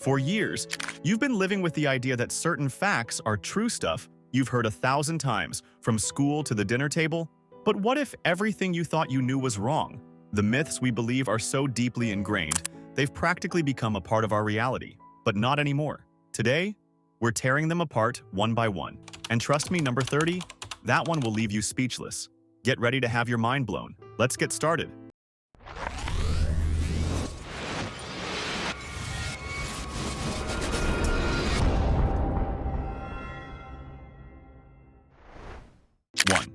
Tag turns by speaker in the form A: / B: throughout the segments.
A: For years, you've been living with the idea that certain facts are true stuff you've heard 1,000 times, from school to the dinner table. But what if everything you thought you knew was wrong? The myths we believe are so deeply ingrained, they've practically become a part of our reality. But not anymore. Today, we're tearing them apart one by one. And trust me, number 30, that one will leave you speechless. Get ready to have your mind blown. Let's get started. One,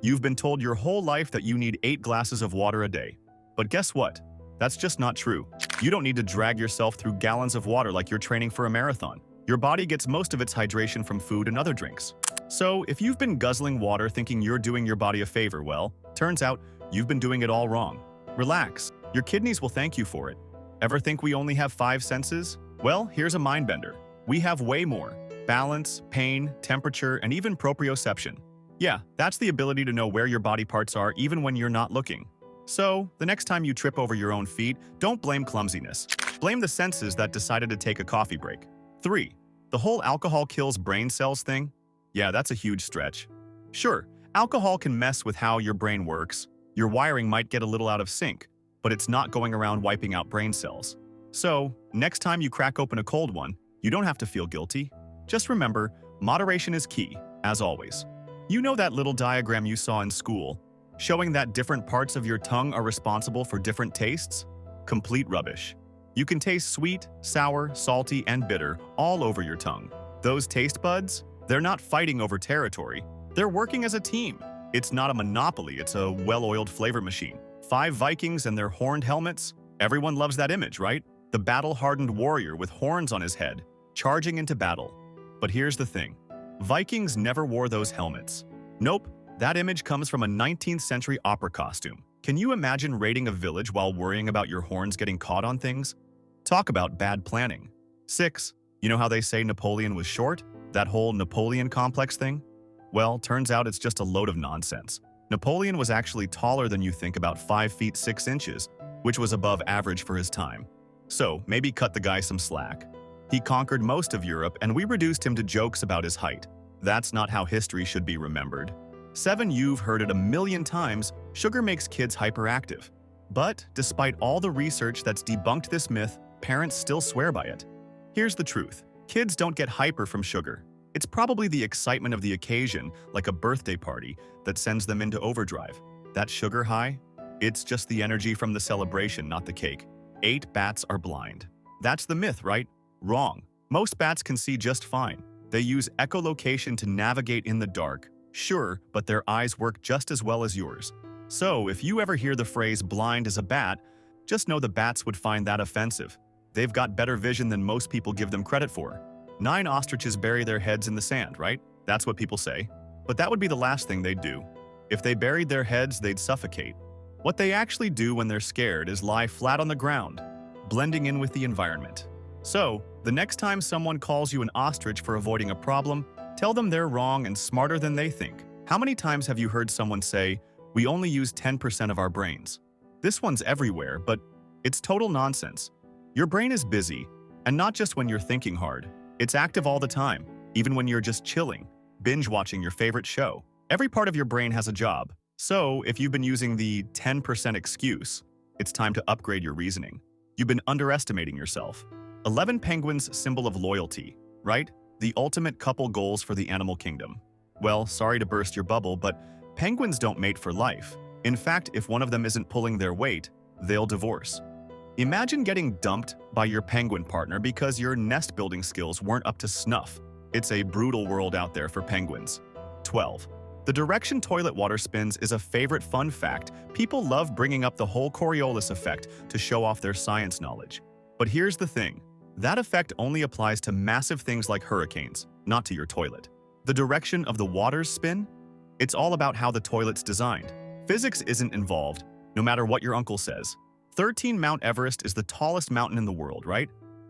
A: you've been told your whole life that you need 8 glasses of water a day. But guess what? That's just not true. You don't need to drag yourself through gallons of water like you're training for a marathon. Your body gets most of its hydration from food and other drinks. So if you've been guzzling water thinking you're doing your body a favor, well, turns out you've been doing it all wrong. Relax. Your kidneys will thank you for it. Ever think we only have 5 senses? Well, here's a mind bender. We have way more. Balance, pain, temperature, and even proprioception. Yeah, that's the ability to know where your body parts are even when you're not looking. So, the next time you trip over your own feet, don't blame clumsiness. Blame the senses that decided to take a coffee break. 3. The whole alcohol kills brain cells thing? Yeah, that's a huge stretch. Sure, alcohol can mess with how your brain works. Your wiring might get a little out of sync, but it's not going around wiping out brain cells. So, next time you crack open a cold one, you don't have to feel guilty. Just remember, moderation is key, as always. You know that little diagram you saw in school, showing that different parts of your tongue are responsible for different tastes? Complete rubbish. You can taste sweet, sour, salty, and bitter all over your tongue. Those taste buds, they're not fighting over territory. They're working as a team. It's not a monopoly, it's a well-oiled flavor machine. 5 Vikings and their horned helmets? Everyone loves that image, right? The battle-hardened warrior with horns on his head, charging into battle. But here's the thing. Vikings never wore those helmets. Nope, that image comes from a 19th century opera costume. Can you imagine raiding a village while worrying about your horns getting caught on things? Talk about bad planning. 6. You know how they say Napoleon was short? That whole Napoleon complex thing? Well, turns out it's just a load of nonsense. Napoleon was actually taller than you think, about 5 feet 6 inches, which was above average for his time. So, maybe cut the guy some slack. He conquered most of Europe, and we reduced him to jokes about his height. That's not how history should be remembered. 7. You've heard it a million times, sugar makes kids hyperactive. But, despite all the research that's debunked this myth, parents still swear by it. Here's the truth. Kids don't get hyper from sugar. It's probably the excitement of the occasion, like a birthday party, that sends them into overdrive. That sugar high? It's just the energy from the celebration, not the cake. 8. Bats are blind. That's the myth, right? Wrong. Most bats can see just fine. They use echolocation to navigate in the dark. Sure, but their eyes work just as well as yours. So, if you ever hear the phrase blind as a bat, just know the bats would find that offensive. They've got better vision than most people give them credit for. 9. Ostriches bury their heads in the sand, right? That's what people say. But that would be the last thing they'd do. If they buried their heads, they'd suffocate. What they actually do when they're scared is lie flat on the ground, blending in with the environment. So, the next time someone calls you an ostrich for avoiding a problem, tell them they're wrong and smarter than they think. How many times have you heard someone say, "We only use 10% of our brains"? This one's everywhere, but it's total nonsense. Your brain is busy, and not just when you're thinking hard. It's active all the time, even when you're just chilling, binge-watching your favorite show. Every part of your brain has a job. So, if you've been using the 10% excuse, it's time to upgrade your reasoning. You've been underestimating yourself. 11. Penguins, symbol of loyalty, right? The ultimate couple goals for the animal kingdom. Well, sorry to burst your bubble, but penguins don't mate for life. In fact, if one of them isn't pulling their weight, they'll divorce. Imagine getting dumped by your penguin partner because your nest-building skills weren't up to snuff. It's a brutal world out there for penguins. 12. The direction toilet water spins is a favorite fun fact. People love bringing up the whole Coriolis effect to show off their science knowledge. But here's the thing. That effect only applies to massive things like hurricanes, not to your toilet. The direction of the water's spin? It's all about how the toilet's designed. Physics isn't involved, no matter what your uncle says. 13. Mount Everest is the tallest mountain in the world, right?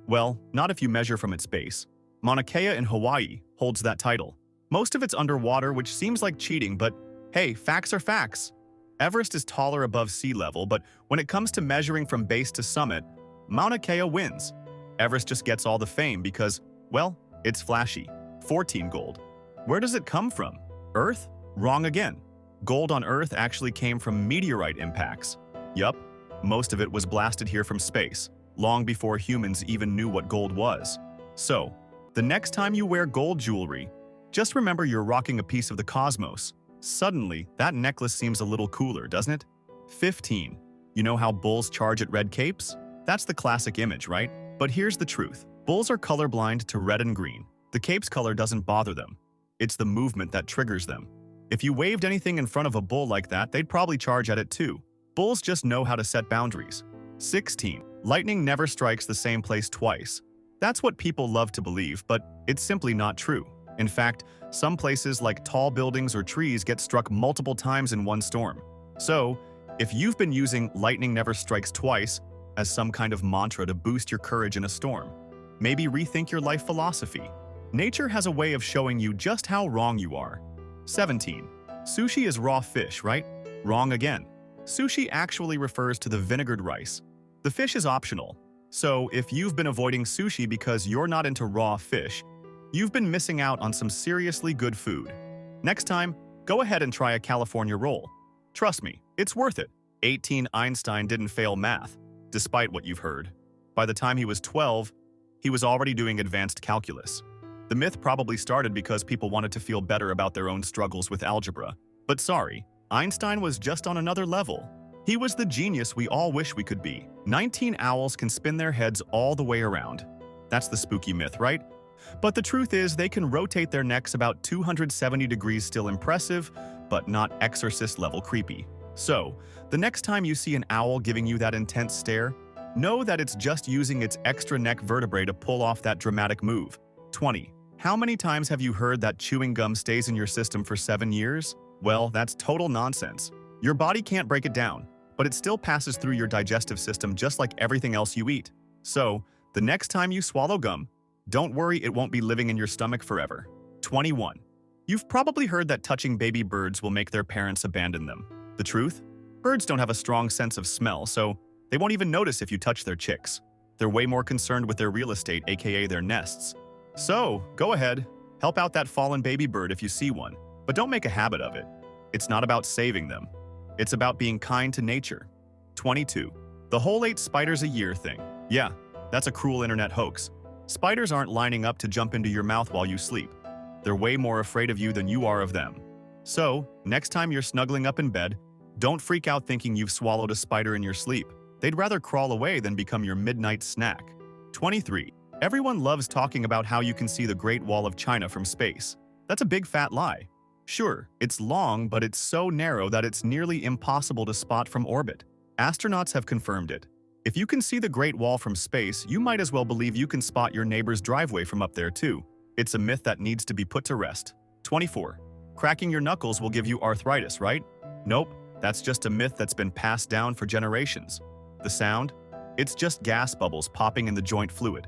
A: Well, not if you measure from its base. Mauna Kea in Hawaii holds that title. Most of it's underwater, which seems like cheating, but hey, facts are facts. Everest is taller above sea level, but when it comes to measuring from base to summit, Mauna Kea wins. Everest just gets all the fame because, well, it's flashy. 14 gold. Where does it come from? Earth? Wrong again. Gold on Earth actually came from meteorite impacts. Yup, most of it was blasted here from space, long before humans even knew what gold was. So, the next time you wear gold jewelry, just remember you're rocking a piece of the cosmos. Suddenly, that necklace seems a little cooler, doesn't it? 15. You know how bulls charge at red capes? That's the classic image, right? But here's the truth. Bulls are colorblind to red and green. The cape's color doesn't bother them. It's the movement that triggers them. If you waved anything in front of a bull like that, they'd probably charge at it too. Bulls just know how to set boundaries. 16. Lightning never strikes the same place twice. That's what people love to believe, but it's simply not true. In fact, some places like tall buildings or trees get struck multiple times in one storm. So, if you've been using lightning never strikes twice as some kind of mantra to boost your courage in a storm, maybe rethink your life philosophy. Nature has a way of showing you just how wrong you are. 17. Sushi is raw fish, right? Wrong again. Sushi actually refers to the vinegared rice. The fish is optional. So, if you've been avoiding sushi because you're not into raw fish, you've been missing out on some seriously good food. Next time, go ahead and try a California roll. Trust me, it's worth it. 18. Einstein didn't fail math, despite what you've heard. By the time he was 12, he was already doing advanced calculus. The myth probably started because people wanted to feel better about their own struggles with algebra. But sorry, Einstein was just on another level. He was the genius we all wish we could be. 19 owls can spin their heads all the way around. That's the spooky myth, right? But the truth is they can rotate their necks about 270 degrees, still impressive, but not exorcist-level creepy. So, the next time you see an owl giving you that intense stare, know that it's just using its extra neck vertebrae to pull off that dramatic move. 20. How many times have you heard that chewing gum stays in your system for 7 years? Well, that's total nonsense. Your body can't break it down, but it still passes through your digestive system just like everything else you eat. So, the next time you swallow gum, don't worry, it won't be living in your stomach forever. 21. You've probably heard that touching baby birds will make their parents abandon them. The truth? Birds don't have a strong sense of smell, so they won't even notice if you touch their chicks. They're way more concerned with their real estate, aka their nests. So, go ahead, help out that fallen baby bird if you see one, but don't make a habit of it. It's not about saving them. It's about being kind to nature. 22. The whole 8 spiders a year thing. Yeah, that's a cruel internet hoax. Spiders aren't lining up to jump into your mouth while you sleep. They're way more afraid of you than you are of them. So, next time you're snuggling up in bed, don't freak out thinking you've swallowed a spider in your sleep. They'd rather crawl away than become your midnight snack. 23. Everyone loves talking about how you can see the Great Wall of China from space. That's a big fat lie. Sure, it's long, but it's so narrow that it's nearly impossible to spot from orbit. Astronauts have confirmed it. If you can see the Great Wall from space, you might as well believe you can spot your neighbor's driveway from up there too. It's a myth that needs to be put to rest. 24. Cracking your knuckles will give you arthritis, right? Nope, that's just a myth that's been passed down for generations. The sound? It's just gas bubbles popping in the joint fluid.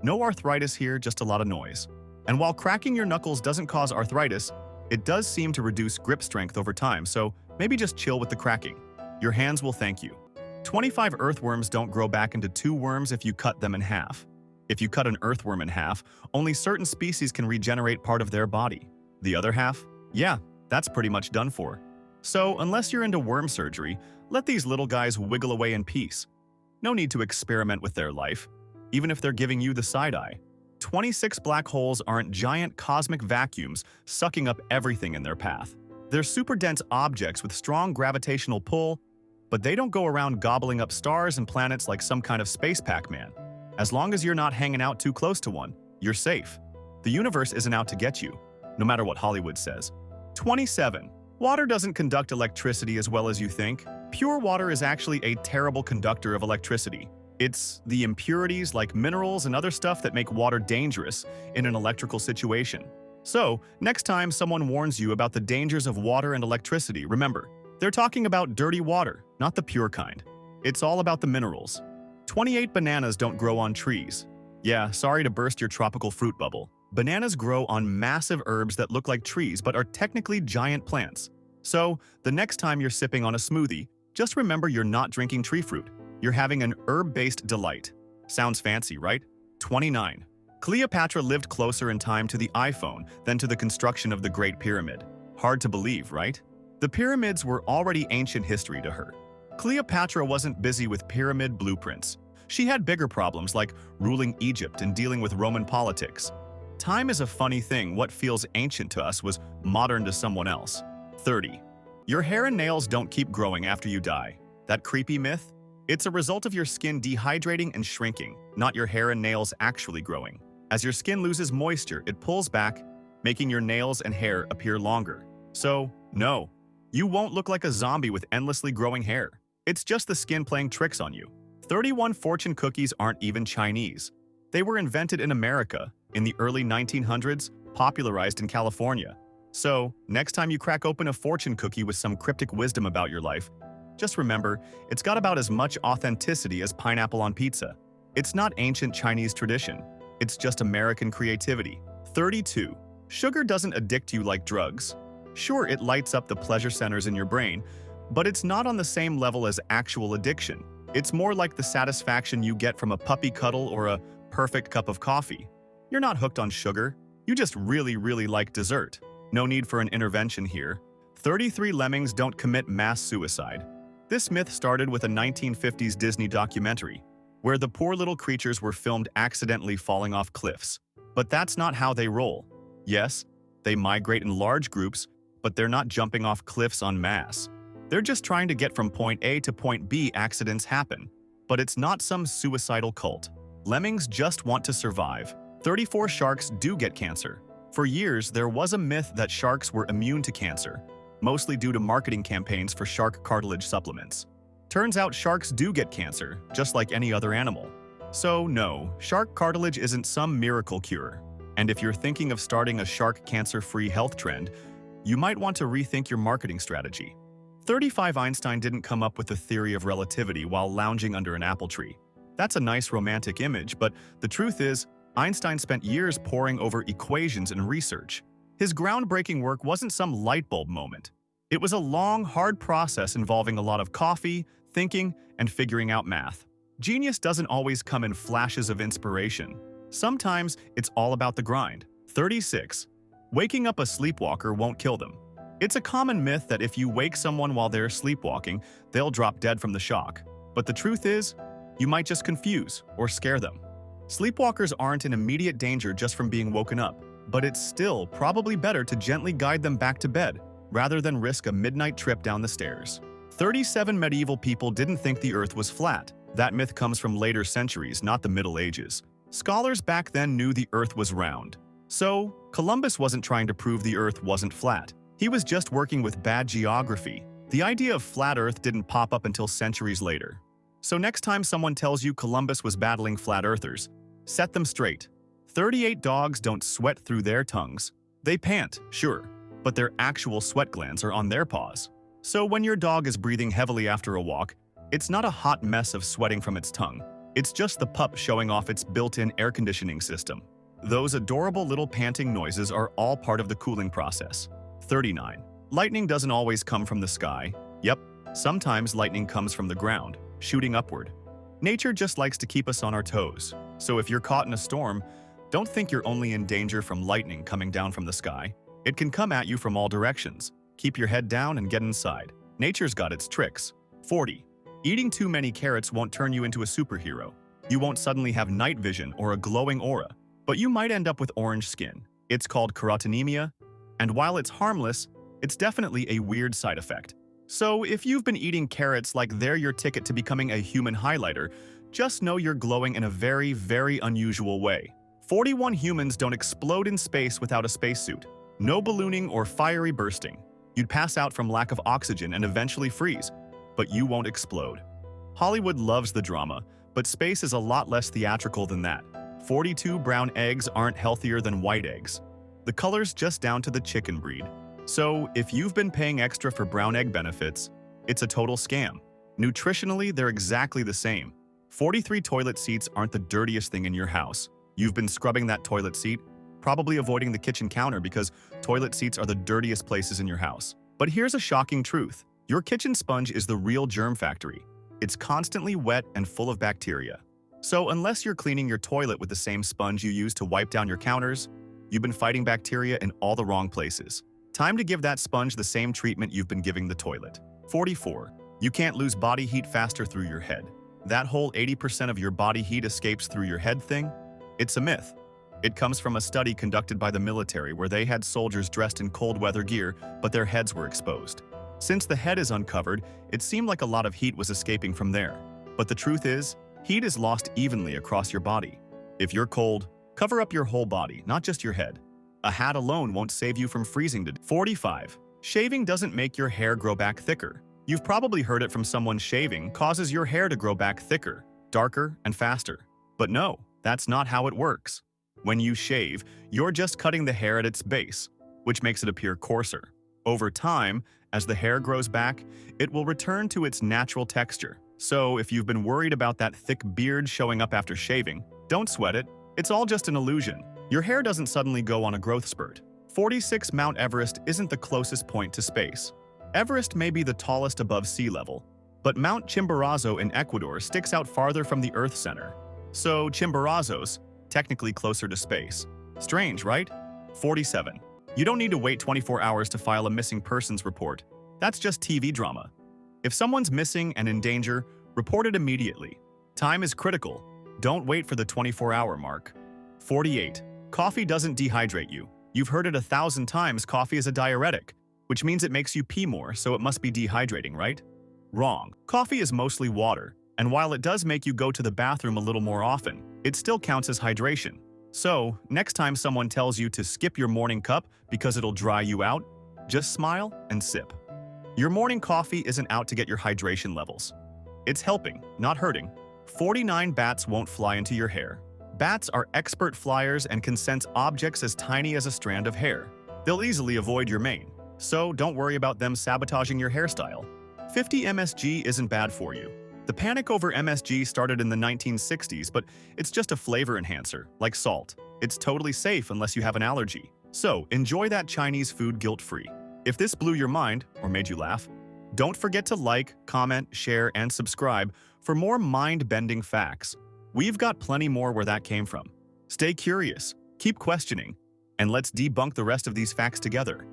A: No arthritis here, just a lot of noise. And while cracking your knuckles doesn't cause arthritis, it does seem to reduce grip strength over time, so maybe just chill with the cracking. Your hands will thank you. 25 earthworms don't grow back into 2 worms if you cut them in half. If you cut an earthworm in half, only certain species can regenerate part of their body. The other half? Yeah, that's pretty much done for. So, unless you're into worm surgery, let these little guys wiggle away in peace. No need to experiment with their life, even if they're giving you the side eye. 26 black holes aren't giant cosmic vacuums sucking up everything in their path. They're super dense objects with strong gravitational pull, but they don't go around gobbling up stars and planets like some kind of space Pac-Man. As long as you're not hanging out too close to one, you're safe. The universe isn't out to get you, no matter what Hollywood says. 27. Water doesn't conduct electricity as well as you think. Pure water is actually a terrible conductor of electricity. It's the impurities like minerals and other stuff that make water dangerous in an electrical situation. So, next time someone warns you about the dangers of water and electricity, remember, they're talking about dirty water, not the pure kind. It's all about the minerals. 28 bananas don't grow on trees. Yeah, sorry to burst your tropical fruit bubble. Bananas grow on massive herbs that look like trees but are technically giant plants. So, the next time you're sipping on a smoothie, just remember you're not drinking tree fruit. You're having an herb-based delight. Sounds fancy, right? 29. Cleopatra lived closer in time to the iPhone than to the construction of the Great Pyramid. Hard to believe, right? The pyramids were already ancient history to her. Cleopatra wasn't busy with pyramid blueprints. She had bigger problems like ruling Egypt and dealing with Roman politics. Time is a funny thing. What feels ancient to us was modern to someone else. 30. Your hair and nails don't keep growing after you die. That creepy myth? It's a result of your skin dehydrating and shrinking, not your hair and nails actually growing. As your skin loses moisture, it pulls back, making your nails and hair appear longer. So, no, you won't look like a zombie with endlessly growing hair. It's just the skin playing tricks on you. 31 fortune cookies aren't even Chinese. They were invented in America in the early 1900s, popularized in California. So, next time you crack open a fortune cookie with some cryptic wisdom about your life, just remember, it's got about as much authenticity as pineapple on pizza. It's not ancient Chinese tradition. It's just American creativity. 32. Sugar doesn't addict you like drugs. Sure, it lights up the pleasure centers in your brain, but it's not on the same level as actual addiction. It's more like the satisfaction you get from a puppy cuddle or a perfect cup of coffee. You're not hooked on sugar. You just really like dessert. No need for an intervention here. 33 lemmings don't commit mass suicide. This myth started with a 1950s Disney documentary, where the poor little creatures were filmed accidentally falling off cliffs. But that's not how they roll. Yes, they migrate in large groups, but they're not jumping off cliffs en masse. They're just trying to get from point A to point B. Accidents happen, but it's not some suicidal cult. Lemmings just want to survive. 34 sharks do get cancer. For years, there was a myth that sharks were immune to cancer, mostly due to marketing campaigns for shark cartilage supplements. Turns out sharks do get cancer, just like any other animal. So no, shark cartilage isn't some miracle cure. And if you're thinking of starting a shark cancer-free health trend, you might want to rethink your marketing strategy. 35 Einstein didn't come up with the theory of relativity while lounging under an apple tree. That's a nice romantic image, but the truth is, Einstein spent years poring over equations and research. His groundbreaking work wasn't some light bulb moment. It was a long, hard process involving a lot of coffee, thinking, and figuring out math. Genius doesn't always come in flashes of inspiration. Sometimes it's all about the grind. 36. Waking up a sleepwalker won't kill them. It's a common myth that if you wake someone while they're sleepwalking, they'll drop dead from the shock. But the truth is, you might just confuse or scare them. Sleepwalkers aren't in immediate danger just from being woken up, but it's still probably better to gently guide them back to bed rather than risk a midnight trip down the stairs. 37 medieval people didn't think the Earth was flat. That myth comes from later centuries, not the Middle Ages. Scholars back then knew the Earth was round. So, Columbus wasn't trying to prove the Earth wasn't flat. He was just working with bad geography. The idea of flat Earth didn't pop up until centuries later. So next time someone tells you Columbus was battling flat earthers, set them straight. 38 dogs don't sweat through their tongues. They pant, sure, but their actual sweat glands are on their paws. So when your dog is breathing heavily after a walk, it's not a hot mess of sweating from its tongue. It's just the pup showing off its built-in air conditioning system. Those adorable little panting noises are all part of the cooling process. 39. Lightning doesn't always come from the sky. Yep, sometimes lightning comes from the ground, shooting upward. Nature just likes to keep us on our toes. So if you're caught in a storm, don't think you're only in danger from lightning coming down from the sky. It can come at you from all directions. Keep your head down and get inside. Nature's got its tricks. 40. Eating too many carrots won't turn you into a superhero. You won't suddenly have night vision or a glowing aura, but you might end up with orange skin. It's called carotenemia, and while it's harmless, it's definitely a weird side effect. So if you've been eating carrots like they're your ticket to becoming a human highlighter, just know you're glowing in a very unusual way. 41 humans don't explode in space without a spacesuit. No ballooning or fiery bursting. You'd pass out from lack of oxygen and eventually freeze, but you won't explode. Hollywood loves the drama, but space is a lot less theatrical than that. 42 brown eggs aren't healthier than white eggs. The color's just down to the chicken breed. So if you've been paying extra for brown egg benefits, it's a total scam. Nutritionally, they're exactly the same. 43 toilet seats aren't the dirtiest thing in your house. You've been scrubbing that toilet seat, probably avoiding the kitchen counter because toilet seats are the dirtiest places in your house. But here's a shocking truth. Your kitchen sponge is the real germ factory. It's constantly wet and full of bacteria. So unless you're cleaning your toilet with the same sponge you use to wipe down your counters, you've been fighting bacteria in all the wrong places. Time to give that sponge the same treatment you've been giving the toilet. 44. You can't lose body heat faster through your head. That whole 80% of your body heat escapes through your head thing? It's a myth. It comes from a study conducted by the military where they had soldiers dressed in cold weather gear, but their heads were exposed. Since the head is uncovered, it seemed like a lot of heat was escaping from there. But the truth is, heat is lost evenly across your body. If you're cold, cover up your whole body, not just your head. A hat alone won't save you from freezing to 45. Shaving doesn't make your hair grow back thicker. You've probably heard it from someone shaving causes your hair to grow back thicker, darker, and faster. But no, that's not how it works. When you shave, you're just cutting the hair at its base, which makes it appear coarser. Over time, as the hair grows back, it will return to its natural texture. So if you've been worried about that thick beard showing up after shaving, don't sweat it. It's all just an illusion. Your hair doesn't suddenly go on a growth spurt. 46. Mount Everest isn't the closest point to space. Everest may be the tallest above sea level, but Mount Chimborazo in Ecuador sticks out farther from the Earth's center. So Chimborazo's technically closer to space. Strange, right? 47. You don't need to wait 24 hours to file a missing persons report. That's just TV drama. If someone's missing and in danger, report it immediately. Time is critical. Don't wait for the 24-hour mark. 48. Coffee doesn't dehydrate you. You've heard it 1,000 times coffee is a diuretic, which means it makes you pee more, so it must be dehydrating, right? Wrong. Coffee is mostly water, and while it does make you go to the bathroom a little more often, it still counts as hydration. So, next time someone tells you to skip your morning cup because it'll dry you out, just smile and sip. Your morning coffee isn't out to get your hydration levels. It's helping, not hurting. 49. Bats won't fly into your hair. Bats are expert flyers and can sense objects as tiny as a strand of hair. They'll easily avoid your mane, so don't worry about them sabotaging your hairstyle. 50. MSG isn't bad for you. The panic over MSG started in the 1960s, but it's just a flavor enhancer, like salt. It's totally safe unless you have an allergy. So enjoy that Chinese food guilt-free. If this blew your mind or made you laugh, don't forget to like, comment, share, and subscribe for more mind-bending facts. We've got plenty more where that came from. Stay curious, keep questioning, and let's debunk the rest of these facts together.